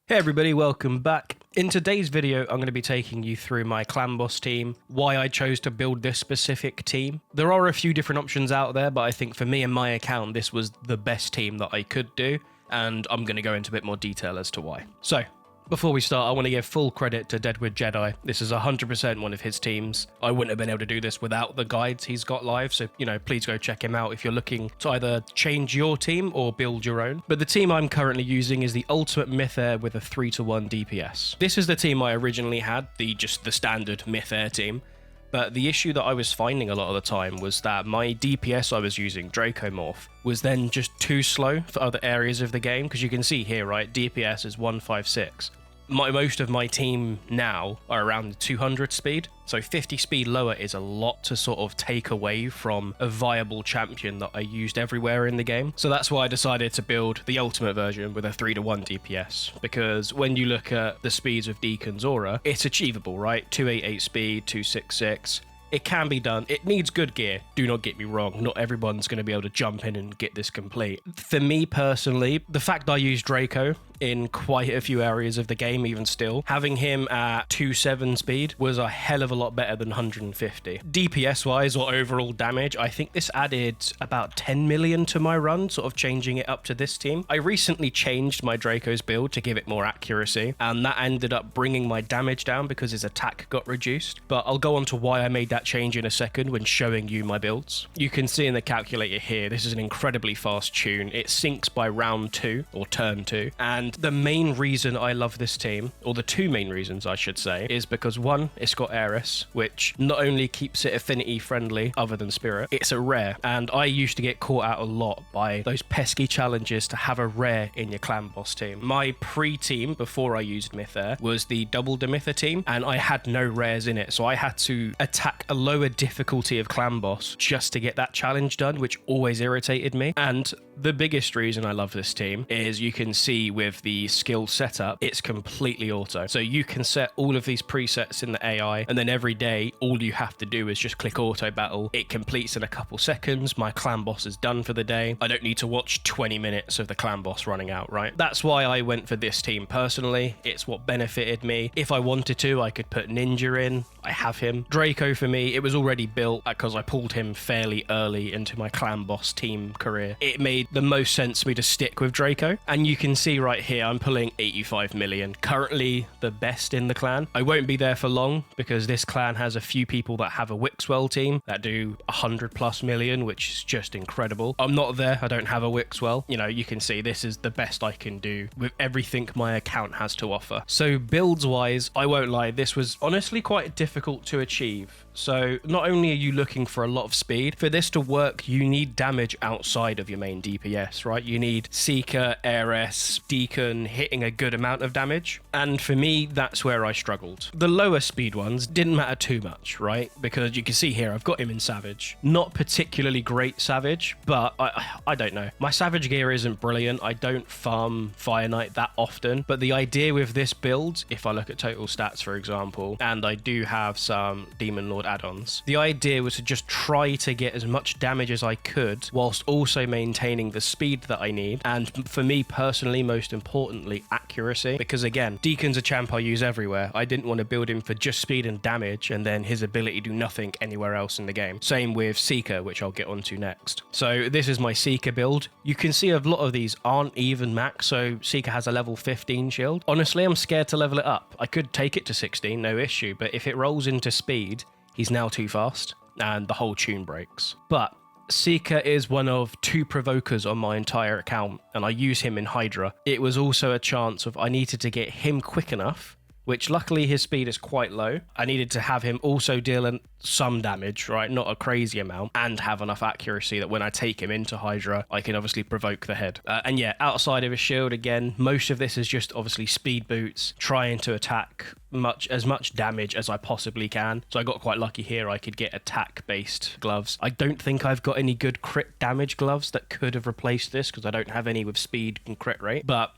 Hey everybody, welcome back. In today's video, I'm going to be taking you through my clan boss team, why I chose to build this specific team. There are a few different options out there, but I think for me and my account, this was the best team that I could do, and I'm going to go into a bit more detail as to why. So, before we start, I want to give full credit to Deadwood Jedi. This is 100% one of his teams. I wouldn't have been able to do this without the guides he's got live, so, please go check him out if you're looking to either change your team or build your own. But the team I'm currently using is the Ultimate Myth Heir with a 3-to-1 DPS. This is the team I originally had, the standard Myth Heir team. But the issue that I was finding a lot of the time was that my DPS I was using, Dracomorph, was then just too slow for other areas of the game, because you can see here, right, DPS is 156. Most of my team now are around 200 speed, so 50 speed lower is a lot to sort of take away from a viable champion that I used everywhere in the game. So that's why I decided to build the ultimate version with a 3-to-1 DPS, because when you look at the speeds of Deacon's Aura, it's achievable, right? 288 speed, 266. It can be done. It needs good gear. Do not get me wrong. Not everyone's going to be able to jump in and get this complete. For me personally, the fact I use Draco in quite a few areas of the game, even still, having him at 2.7 speed was a hell of a lot better than 150. DPS wise, or overall damage, I think this added about 10 million to my run, sort of changing it up to this team. I recently changed my Draco's build to give it more accuracy, and that ended up bringing my damage down because his attack got reduced. But I'll go on to why I made that change in a second when showing you my builds. You can see in the calculator here, this is an incredibly fast tune. It syncs by round 2, or turn 2, and the main reason I love this team, or the two main reasons I should say, is because one, it's got Heiress, which not only keeps it affinity friendly other than Spirit, it's a rare, and I used to get caught out a lot by those pesky challenges to have a rare in your clan boss team. My pre-team, before I used Myth Heir, was the Double Demither team, and I had no rares in it, so I had to attack a lower difficulty of clan boss just to get that challenge done, which always irritated me. And the biggest reason I love this team is you can see with the skill setup, it's completely auto. So you can set all of these presets in the AI, and then every day, all you have to do is just click auto battle. It completes in a couple seconds. My clan boss is done for the day. I don't need to watch 20 minutes of the clan boss running out, right? That's why I went for this team personally. It's what benefited me. If I wanted to, I could put Ninja in. I have him. Draco for me, it was already built because I pulled him fairly early into my clan boss team career. It made the most sense for me to stick with Draco, and you can see right here I'm pulling 85 million, currently the best in the clan. I won't be there for long because this clan has a few people that have a Wixwell team that do 100+ million, which is just incredible. I'm not there. I don't have a Wixwell. You can see this is the best I can do with everything my account has to offer. So builds wise, I won't lie, this was honestly quite difficult to achieve. So not only are you looking for a lot of speed, for this to work, you need damage outside of your main DPS, right? You need Seeker, Heiress, Deacon hitting a good amount of damage. And for me, that's where I struggled. The lower speed ones didn't matter too much, right? Because you can see here, I've got him in Savage. Not particularly great Savage, but I don't know. My Savage gear isn't brilliant. I don't farm Fire Knight that often. But the idea with this build, if I look at total stats, for example, and I do have some Demon Lord add-ons, the idea was to just try to get as much damage as I could whilst also maintaining the speed that I need, and for me personally, most importantly, accuracy, because again, Deacon's a champ I use everywhere. I didn't want to build him for just speed and damage and then his ability do nothing anywhere else in the game. Same with Seeker, which I'll get onto next. So this is my Seeker build. You can see a lot of these aren't even max, so Seeker has a level 15 shield. Honestly, I'm scared to level it up. I could take it to 16, no issue, but if it rolls into speed, he's now too fast, and the whole tune breaks. But Seeker is one of 2 provokers on my entire account, and I use him in Hydra. It was also a chance of I needed to get him quick enough, which luckily his speed is quite low. I needed to have him also deal some damage, right? Not a crazy amount, and have enough accuracy that when I take him into Hydra, I can obviously provoke the head. And yeah, outside of his shield, again, most of this is just obviously speed boots, trying to attack as much damage as I possibly can. So I got quite lucky here. I could get attack-based gloves. I don't think I've got any good crit damage gloves that could have replaced this because I don't have any with speed and crit rate. But,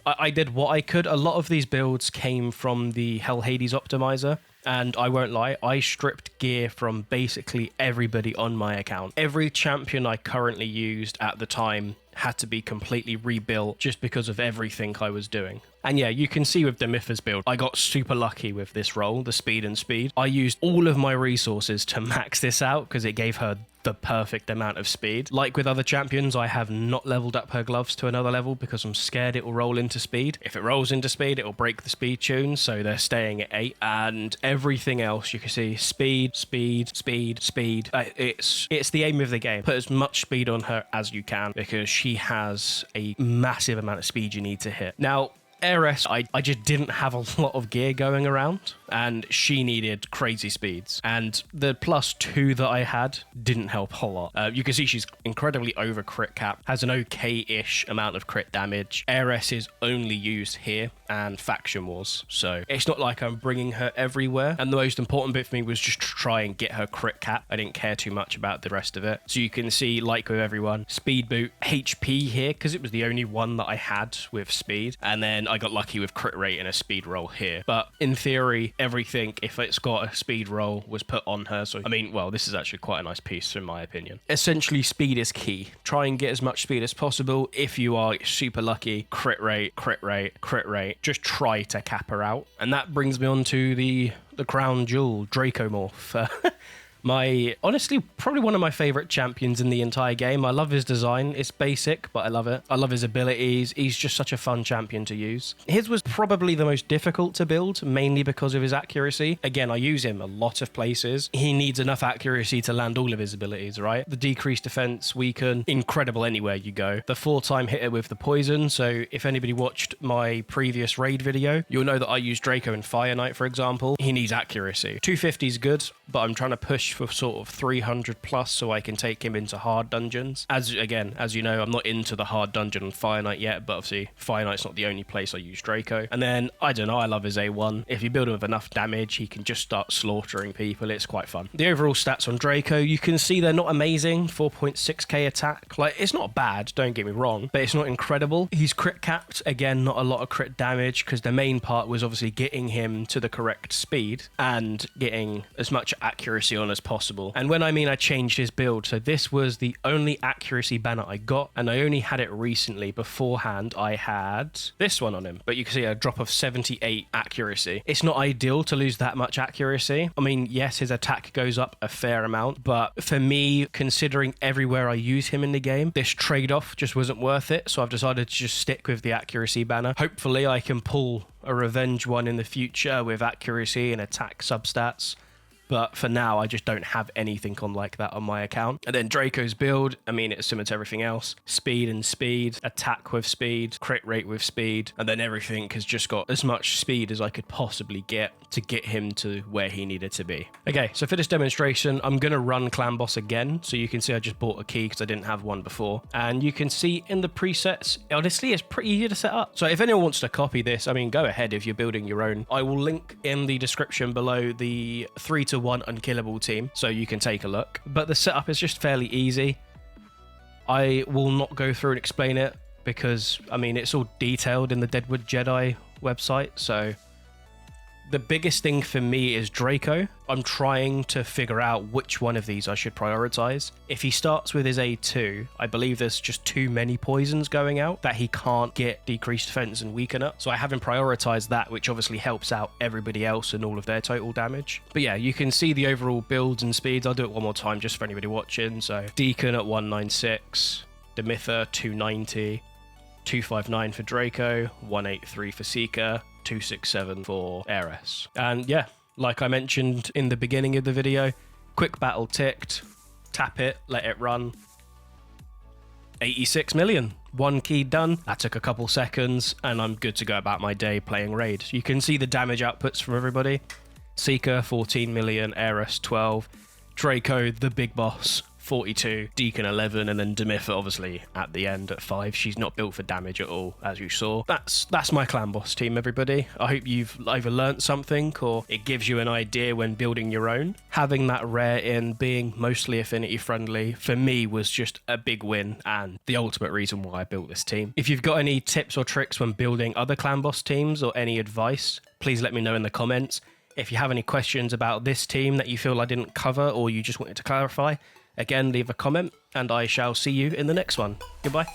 I did what I could. A lot of these builds came from the Hell Hades optimizer. And I won't lie, I stripped gear from basically everybody on my account. Every champion I currently used at the time had to be completely rebuilt just because of everything I was doing. And yeah, you can see with Demifa's build, I got super lucky with this role, the speed and speed. I used all of my resources to max this out because it gave her the perfect amount of speed. Like with other champions, I have not leveled up her gloves to another level because I'm scared it will roll into speed. If it rolls into speed, it will break the speed tune, so they're staying at 8. And everything else, you can see speed, speed, speed, speed. It's the aim of the game. Put as much speed on her as you can because she has a massive amount of speed you need to hit. Now, Heiress, I just didn't have a lot of gear going around, and she needed crazy speeds. And the +2 that I had didn't help a whole lot. You can see she's incredibly over crit cap, has an okay-ish amount of crit damage. Heiress is only used here and Faction Wars, so it's not like I'm bringing her everywhere. And the most important bit for me was just to try and get her crit cap. I didn't care too much about the rest of it. So you can see, like with everyone, speed boot, HP here, because it was the only one that I had with speed. And then I got lucky with crit rate and a speed roll here. But in theory, everything, if it's got a speed roll, was put on her. So, I mean, well, this is actually quite a nice piece in my opinion. Essentially, speed is key. Try and get as much speed as possible. If you are super lucky, crit rate, crit rate, crit rate. Just try to cap her out. And that brings me on to the crown jewel, Dracomorph. Honestly, probably one of my favorite champions in the entire game. I love his design. It's basic, but I love it. I love his abilities. He's just such a fun champion to use. His was probably the most difficult to build, mainly because of his accuracy. Again, I use him a lot of places. He needs enough accuracy to land all of his abilities, right? The decreased defense, weaken, incredible anywhere you go. The 4-time hitter with the poison. So if anybody watched my previous raid video, you'll know that I use Draco and Fire Knight, for example. He needs accuracy. 250 is good, but I'm trying to push for sort of 300 plus so I can take him into hard dungeons. As you know, I'm not into the hard dungeon on Fire Knight yet, but obviously Fire Knight's not the only place I use Draco. And then, I don't know, I love his A1. If you build him with enough damage, he can just start slaughtering people. It's quite fun. The overall stats on Draco, you can see they're not amazing. 4.6k attack. Like, it's not bad, don't get me wrong, but it's not incredible. He's crit capped. Again, not a lot of crit damage because the main part was obviously getting him to the correct speed and getting as much accuracy on as possible. And when I mean I changed his build, so this was the only accuracy banner I got, and I only had it recently. Beforehand, I had this one on him, but you can see a drop of 78 accuracy. It's not ideal to lose that much accuracy. I mean, yes, his attack goes up a fair amount, but for me, considering everywhere I use him in the game, this trade-off just wasn't worth it, so I've decided to just stick with the accuracy banner. Hopefully, I can pull a revenge one in the future with accuracy and attack substats. But for now, I just don't have anything on like that on my account. And then Draco's build, I mean, it's similar to everything else. Speed and speed, attack with speed, crit rate with speed, and then everything has just got as much speed as I could possibly get to get him to where he needed to be. Okay, so for this demonstration, I'm going to run Clan Boss again. So you can see I just bought a key because I didn't have one before. And you can see in the presets, honestly, it's pretty easy to set up. So if anyone wants to copy this, I mean, go ahead if you're building your own. I will link in the description below the 3-1 Unkillable team, so you can take a look. But the setup is just fairly easy. I will not go through and explain it because, I mean, it's all detailed in the Deadwood Jedi website, so the biggest thing for me is Draco. I'm trying to figure out which one of these I should prioritize. If he starts with his A2, I believe there's just too many poisons going out that he can't get decreased defense and weaken up. So I haven't prioritized that, which obviously helps out everybody else and all of their total damage. But yeah, you can see the overall builds and speeds. I'll do it one more time just for anybody watching. So Deacon at 196, Demitha 290, 259 for Draco, 183 for Seeker, 267 for Heiress. And yeah, like I mentioned in the beginning of the video, quick battle ticked, tap it, let it run. 86 million, one key done. That took a couple seconds and I'm good to go about my day playing raid. You can see the damage outputs from everybody. Seeker 14 million, Heiress 12, Draco the big boss 42, Deacon 11, and then Demitha obviously at the end at 5. She's not built for damage at all, as you saw. That's my clan boss team, everybody. I hope you've either learnt something or it gives you an idea when building your own. Having that rare in, being mostly affinity friendly, for me was just a big win and the ultimate reason why I built this team. If you've got any tips or tricks when building other clan boss teams or any advice, please let me know in the comments. If you have any questions about this team that you feel I didn't cover or you just wanted to clarify, again, leave a comment and I shall see you in the next one. Goodbye.